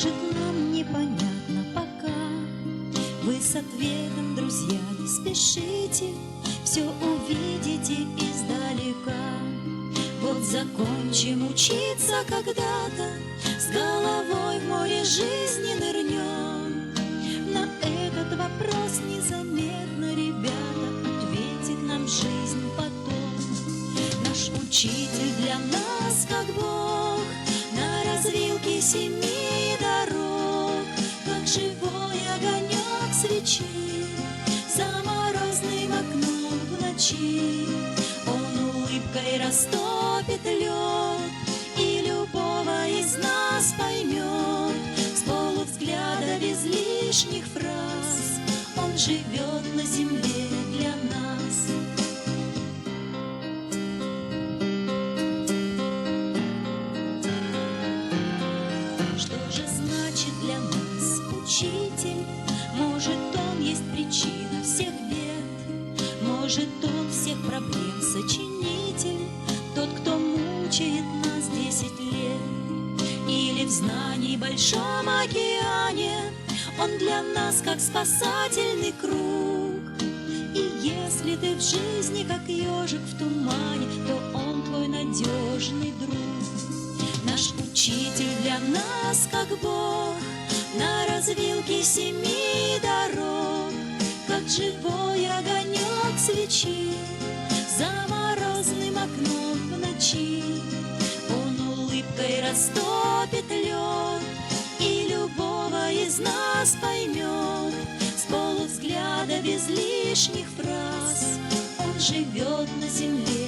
Может, нам непонятно пока. Вы с ответом, друзья, не спешите, все увидите издалека. Вот закончим учиться когда-то, с головой в море жизни нырнем. На этот вопрос незаметно, ребята, ответит нам жизнь потом. Наш учитель для нас как Бог, на развилке 7 дорог, как живой огонек свечи за морозным окном в ночи. Он улыбкой растопит лед и любого из нас поймет. С полувзгляда без лишних фраз он живет на земле для нас. Что же значит для нас учитель? Может, он есть причина всех бед, может, он всех проблем сочинитель, тот, кто мучает нас 10 лет. Или в знании большом океане он для нас как спасательный круг. И если ты в жизни как ежик в тумане, то он твой надежный друг. Наш учитель для нас как Бог, на развилке 7 дорог, как живой огонек свечи за морозным окном в ночи. Он улыбкой растопит лед и любого из нас поймет. С полувзгляда без лишних фраз он живет на земле